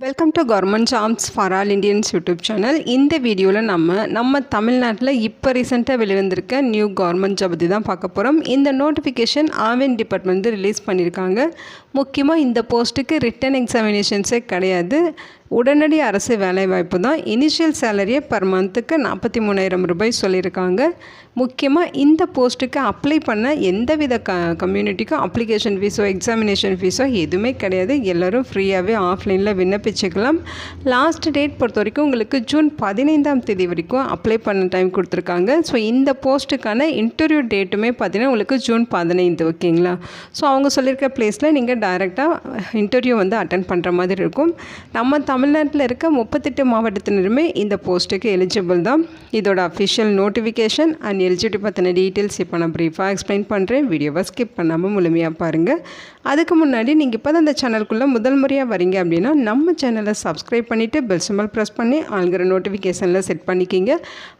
Welcome to government jobs for all Indians YouTube channel. இந்த வீடியோவில் நம்ம தமிழ்நாட்டில் இப்போ ரீசெண்டாக வெளிவந்திருக்க நியூ கவர்மெண்ட் ஜாப் பற்றி தான் பார்க்க போகிறோம். இந்த நோட்டிஃபிகேஷன் ஆவின் டிபார்ட்மெண்ட் ரிலீஸ் பண்ணியிருக்காங்க. முக்கியமாக இந்த போஸ்ட்டுக்கு ரிட்டன் எக்ஸாமினேஷன்ஸே கிடையாது. உடனடி அரசு வேலைவாய்ப்பு தான். இனிஷியல் சேலரியை பர் மந்த்துக்கு 43,000 ரூபாய் சொல்லியிருக்காங்க. முக்கியமாக இந்த போஸ்ட்டுக்கு அப்ளை பண்ண எந்தவித கம்யூனிட்டிக்கும் அப்ளிகேஷன் ஃபீஸோ எக்ஸாமினேஷன் ஃபீஸோ எதுவுமே கிடையாது. எல்லோரும் ஃப்ரீயாகவே ஆஃப்லைனில் விண்ணப்பிச்சுக்கலாம். லாஸ்ட் டேட் பொறுத்த வரைக்கும் உங்களுக்கு ஜூன் 15 வரைக்கும் அப்ளை பண்ண டைம் கொடுத்துருக்காங்க. ஸோ இந்த போஸ்ட்டுக்கான இன்டர்வியூ டேட்டுமே பார்த்தீங்கன்னா உங்களுக்கு ஜூன் 15, ஓகேங்களா. ஸோ அவங்க சொல்லியிருக்க ப்ளேஸில் நீங்கள் டைரெக்டாக இன்டர்வியூ அட்டன் பண்ணுற மாதிரி இருக்கும். நம்ம தமிழ்நாட்டில் இருக்க 38 மாவட்டத்தினருமே இந்த போஸ்ட்டுக்கு எலிஜிபிள் தான். இதோட அஃபிஷியல் நோட்டிஃபிகேஷன் அண்ட் எலிஜிபிலிட்டி பற்றின டீட்டெயில்ஸ் இப்போ நான் ப்ரீஃபாக எக்ஸ்பிளைன் பண்ணுறேன். வீடியோவை ஸ்கிப் பண்ணாமல் முழுமையாக பாருங்கள். அதுக்கு முன்னாடி நீங்கள் இப்போ தான் அந்த சேனலுக்குள்ளே முதல் முறையாக வரீங்க அப்படின்னா நம்ம சேனலை சப்ஸ்கிரைப் பண்ணிவிட்டு பெல் சிம்பல் ப்ரெஸ் பண்ணி ஆளுங்கிற நோட்டிஃபிகேஷனில் செட் பண்ணிக்கிங்க.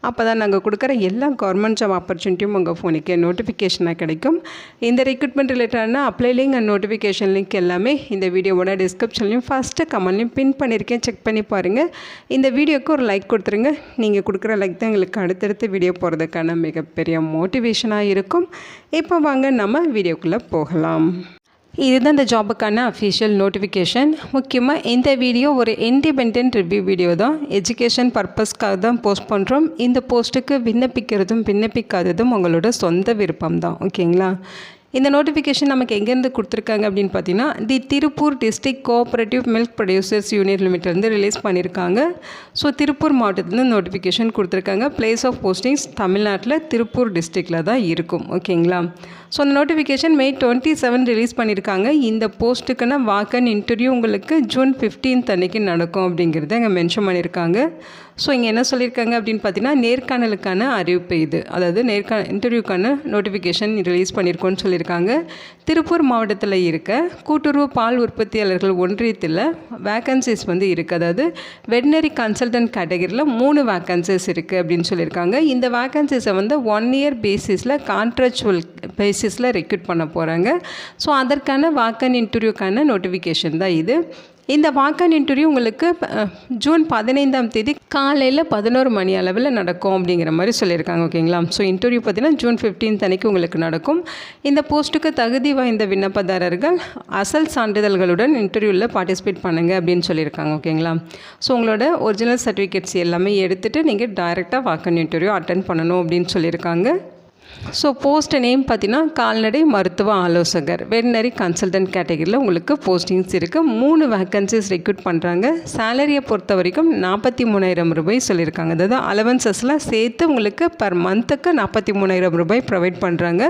அப்போ தான் நாங்கள் கொடுக்குற எல்லா கவர்மெண்ட் ஜாப் ஆப்பர்ச்சுனிட்டியும் உங்கள் ஃபோனுக்கு நோட்டிஃபிகேஷனாக கிடைக்கும். இந்த ரெக்ரூட்மெண்ட் ரிலேட்டடான apply link and notification link எல்லாமே இந்த வீடியோவோட டிஸ்கிரிப்ஷன்லையும் ஃபஸ்ட்டு கமெண்ட்லையும் பின் பண்ணியிருக்கேன். செக் பண்ணி பாருங்கள். இந்த வீடியோக்கு ஒரு லைக் கொடுத்துருங்க. நீங்கள் கொடுக்குற லைக் தான் எங்களுக்கு அடுத்தடுத்து வீடியோ போகிறதுக்கான மிகப்பெரிய மோட்டிவேஷனாக இருக்கும். இப்போ வாங்க நம்ம வீடியோக்குள்ளே போகலாம். இதுதான் இந்த ஜாபுக்கான அஃபிஷியல் நோட்டிஃபிகேஷன். முக்கியமாக இந்த வீடியோ ஒரு இண்டிபெண்டன்ட் ரிவ்யூ வீடியோ தான். எஜுகேஷன் பர்பஸ்க்காக தான் போஸ்ட் பண்ணுறோம். இந்த போஸ்ட்டுக்கு விண்ணப்பிக்கிறதும் விண்ணப்பிக்காததும் உங்களோட சொந்த விருப்பம் தான், ஓகேங்களா. இந்த நோட்டிஃபிகேஷன் நமக்கு எங்கேருந்து கொடுத்துருக்காங்க அப்படின்னு பார்த்தீங்கன்னா Tiruppur district cooperative milk producers union லிமிட்லேருந்து ரிலீஸ் பண்ணியிருக்காங்க. ஸோ திருப்பூர் மாவட்டத்துலேருந்து நோட்டிஃபிகேஷன் கொடுத்துருக்காங்க. பிளேஸ் ஆஃப் போஸ்டிங்ஸ் தமிழ்நாட்டில் திருப்பூர் டிஸ்ட்ரிக்டில் தான் இருக்கும், ஓகேங்களா. ஸோ அந்த நோட்டிஃபிகேஷன் May 27 ரிலீஸ் பண்ணியிருக்காங்க. இந்த போஸ்ட்டுக்கான வாக்கன் இன்டர்வியூ உங்களுக்கு ஜூன் 15 அன்றைக்கி நடக்கும் அப்படிங்கிறத இங்கே மென்ஷன் பண்ணியிருக்காங்க. ஸோ இங்கே என்ன சொல்லியிருக்காங்க அப்படின்னு பார்த்தீங்கன்னா நேர்காணலுக்கான அறிவிப்பு இது. அதாவது இன்டர்வியூக்கான நோட்டிஃபிகேஷன் ரிலீஸ் பண்ணியிருக்கோன்னு சொல்லியிருக்காங்க. திருப்பூர் மாவட்டத்தில் இருக்க கூட்டுறவு பால் உற்பத்தியாளர்கள் ஒன்றியத்தில் வேக்கன்சிஸ் இருக்குது. அதாவது வெட்னரி கன்சல்டன்ட் கேட்டகரியில் 3 வேக்கன்சிஸ் இருக்குது அப்படின்னு சொல்லியிருக்காங்க. இந்த வேக்கன்சிஸை 1 இயர் பேசிஸில் கான்ட்ராக்சுவல் பேசிஸில் ரெக்ரூட் பண்ண போகிறாங்க. ஸோ அதற்கான வாக்கன் இன்டர்வியூக்கான நோட்டிஃபிகேஷன் தான் இது. இந்த வாக்கன் இன்டர்வியூ உங்களுக்கு ஜூன் 15 காலையில் 11 மணி அளவில் நடக்கும் அப்படிங்கிற மாதிரி சொல்லியிருக்காங்க, ஓகேங்களா. ஸோ இன்டர்வியூ பார்த்தீங்கன்னா ஜூன் 15 அன்றைக்கி உங்களுக்கு நடக்கும். இந்த போஸ்ட்டுக்கு தகுதி வாய்ந்த விண்ணப்பதாரர்கள் அசல் சான்றிதழ்களுடன் இன்டர்வியூவில் பார்ட்டிசிபேட் பண்ணுங்கள் அப்படின்னு சொல்லியிருக்காங்க, ஓகேங்களா. ஸோ உங்களோட ஒரிஜினல் சர்டிஃபிகேட்ஸ் எல்லாமே எடுத்துகிட்டு நீங்கள் டைரெக்டாக வாக்கன் இன்டர்வியூ அட்டென்ட் பண்ணணும் அப்படின்னு சொல்லியிருக்காங்க. ஸோ போஸ்ட் நேம் பார்த்தீங்கன்னா கால்நடை மருத்துவ ஆலோசகர் வெட்னரி கன்சல்டன்ட் கேட்டகரியில் உங்களுக்கு போஸ்டிங்ஸ் இருக்குது. 3 வேக்கன்சிஸ் ரெக்ரூட் பண்ணுறாங்க. சேலரியை பொறுத்த வரைக்கும் 43,000 ரூபாய் சொல்லியிருக்காங்க. அதாவது அலவன்சஸ்லாம் சேர்த்து உங்களுக்கு பர் மந்த்துக்கு 43,000 ரூபாய் ப்ரொவைட் பண்ணுறாங்க.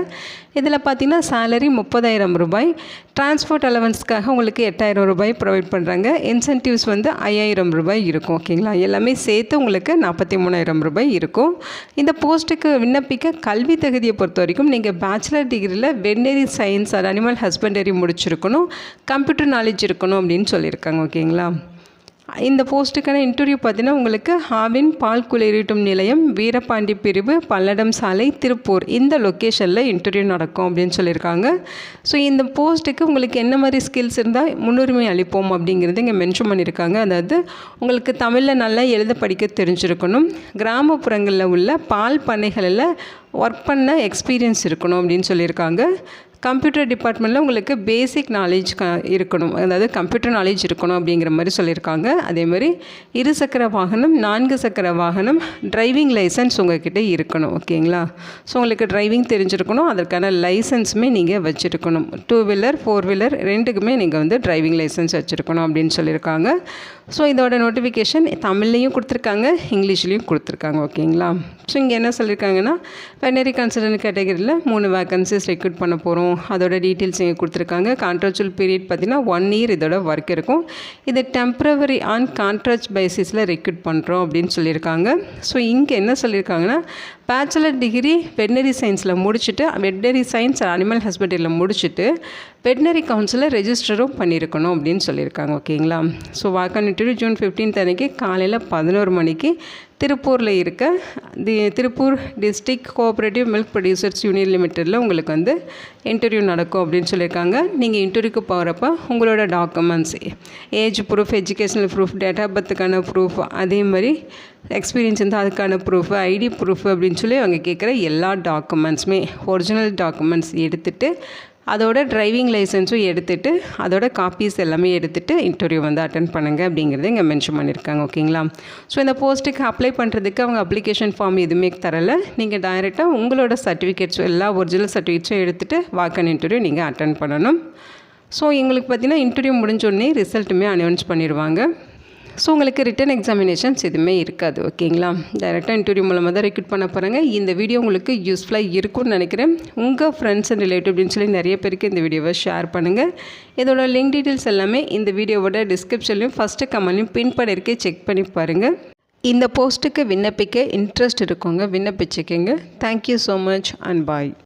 இதில் பார்த்தீங்கன்னா சேலரி 30,000 ரூபாய். டிரான்ஸ்போர்ட் அலவன்ஸ்க்காக உங்களுக்கு 8,000 ரூபாய் ப்ரொவைட் பண்ணுறாங்க. இன்சென்டிவ்ஸ் 5,000 ரூபாய் இருக்கும், ஓகேங்களா. எல்லாமே சேர்த்து உங்களுக்கு 43,000 ரூபாய் இருக்கும். இந்த போஸ்ட்டுக்கு விண்ணப்பிக்க கல்வி தகுதியை பொறுத்த வரைக்கும் நீங்கள் பேச்சுலர் டிகிரியில் veterinary science and animal husbandry முடிச்சிருக்கணும், கம்ப்யூட்டர் நாலேஜ் இருக்கணும் அப்படின்னு சொல்லியிருக்காங்க, ஓகேங்களா. இந்த போஸ்ட்டுக்கான இன்டர்வியூ பார்த்தீங்கன்னா உங்களுக்கு ஆவின் பால் குளிரூட்டும் நிலையம் வீரபாண்டி பிரிவு பல்லடம் சாலை திருப்பூர் இந்த லொக்கேஷனில் இன்டர்வியூ நடக்கும் அப்படின்னு சொல்லியிருக்காங்க. ஸோ இந்த போஸ்ட்டுக்கு உங்களுக்கு என்ன மாதிரி ஸ்கில்ஸ் இருந்தால் முன்னுரிமை அளிப்போம் அப்படிங்கிறது இங்கே மென்ஷன் பண்ணியிருக்காங்க. அதாவது உங்களுக்கு தமிழில் நல்லா எழுத படிக்க தெரிஞ்சிருக்கணும், கிராமப்புறங்களில் உள்ள பால் பண்ணைகளில் ஒர்க் பண்ண எக்ஸ்பீரியன்ஸ் இருக்கணும் அப்படின்னு சொல்லியிருக்காங்க. கம்ப்யூட்டர் டிபார்ட்மெண்ட்டில் உங்களுக்கு பேசிக் நாலேஜ் இருக்கணும், அதாவது கம்ப்யூட்டர் நாலேஜ் இருக்கணும் அப்படிங்கிற மாதிரி சொல்லியிருக்காங்க. அதேமாதிரி 2 சக்கர வாகனம் 4 சக்கர வாகனம் டிரைவிங் லைசன்ஸ் உங்கள்கிட்ட இருக்கணும், ஓகேங்களா. ஸோ உங்களுக்கு டிரைவிங் தெரிஞ்சிருக்கணும், அதற்கான லைசன்ஸுமே நீங்கள் வச்சுருக்கணும். 2 வீலர் 4 வீலர் ரெண்டுக்குமே நீங்கள் டிரைவிங் லைசன்ஸ் வச்சுருக்கணும் அப்படின்னு சொல்லியிருக்காங்க. ஸோ இதோட நோட்டிஃபிகேஷன் தமிழ்லேயும் கொடுத்துருக்காங்க, இங்கிலீஷ்லேயும் கொடுத்துருக்காங்க, ஓகேங்களா. ஸோ இங்கே என்ன சொல்லியிருக்காங்கன்னா வெட்னரி கன்சல்டன்ட் கேட்டகரியில் 3 வேக்கன்சிஸ் ரெக்ரூட் பண்ண போகிறோம். அதோட டீட்டெயில்ஸ் இங்கே கொடுத்துருக்காங்க. கான்ட்ராக்சுவல் பீரியட் பார்த்தீங்கன்னா 1 இயர் இதோட ஒர்க் இருக்கும். இது டெம்ப்ரவரி ஆன் கான்ட்ராக்ட் பேசிஸில் ரெக்ரூட் பண்ணுறோம் அப்படின்னு சொல்லியிருக்காங்க. ஸோ இங்கே என்ன சொல்லியிருக்காங்கன்னா பேச்சுலர் டிகிரி வெட்னரி சயின்ஸில் முடிச்சுட்டு வெட்னரி சயின்ஸ் அனிமல் ஹஸ்பண்டரியில் முடிச்சுட்டு வெட்னரி கவுன்சிலில் ரெஜிஸ்டரும் பண்ணியிருக்கணும் அப்படின்னு சொல்லியிருக்காங்க, ஓகேங்களா. ஸோ வாக்கன் இன்டர்வியூ ஜூன் 15 அன்றைக்கி காலையில் 11 மணிக்கு திருப்பூரில் இருக்க Tiruppur district cooperative milk producers union லிமிட்டடில் உங்களுக்கு வந்து இன்டர்வியூ நடக்கும் அப்படின்னு சொல்லியிருக்காங்க. நீங்கள் இன்டர்வியூக்கு போகிறப்ப உங்களோட documents, age proof, educational proof, date of பர்த்துக்கான ப்ரூஃப், அதே மாதிரி எக்ஸ்பீரியன்ஸ் இருந்தால் அதுக்கான ப்ரூஃப், ஐடி ப்ரூஃப் அப்படின்னு சொல்லி அவங்க கேட்குற எல்லா டாக்குமெண்ட்ஸுமே ஒரிஜினல் டாக்குமெண்ட்ஸ் எடுத்துகிட்டு, அதோட டிரைவிங் லைசன்ஸும் எடுத்துகிட்டு, அதோட காப்பீஸ் எல்லாமே எடுத்துகிட்டு இன்டர்வியூ வந்து அட்டன் பண்ணுங்கள் அப்படிங்கிறத இங்கே மென்ஷன் பண்ணியிருக்காங்க. ஓகேங்களா? ஸோ இந்த போஸ்ட்டுக்கு அப்ளை பண்ணுறதுக்கு அவங்க அப்ளிகேஷன் ஃபார்ம் எதுவுமே தரலை. நீங்கள் டைரெக்டாக உங்களோட சர்டிஃபிகேட்ஸும் எல்லா ஒரிஜினல் சர்டிஃபிகேட்ஸும் எடுத்துகிட்டு வாக்-இன் இன்டர்வியூ நீங்கள் அட்டன் பண்ணணும். ஸோ எங்களுக்கு பார்த்திங்கன்னா இன்டர்வியூ முடிஞ்சோடனே ரிசல்ட்டுமே அனௌன்ஸ் பண்ணிடுவாங்க. ஸோ உங்களுக்கு ரிட்டன் எக்ஸாமினேஷன்ஸ் எதுவுமே இருக்காது. ஓகேங்களா? டைரெக்டாக இன்டர்வியூ மூலமாக தான் ரெக்ரூட் பண்ண போகிறாங்க. இந்த வீடியோ உங்களுக்கு யூஸ்ஃபுல்லாக இருக்கும்னு நினைக்கிறேன். உங்கள் ஃப்ரெண்ட்ஸ் அண்ட் ரிலேட்டிவ் அப்படின்னு சொல்லி நிறைய பேருக்கு இந்த வீடியோவை ஷேர் பண்ணுங்கள். இதோட லிங்க் டீட்டெயில்ஸ் எல்லாமே இந்த வீடியோவோட டிஸ்கிரிப்ஷன்லையும் ஃபஸ்ட்டு கமெண்ட்லையும் பின் பண்ணியிருக்கே செக் பண்ணி பாருங்கள். இந்த போஸ்ட்டுக்கு விண்ணப்பிக்க இன்ட்ரெஸ்ட் இருக்கவங்க விண்ணப்பிச்சுக்கோங்க. Thank you so much and bye.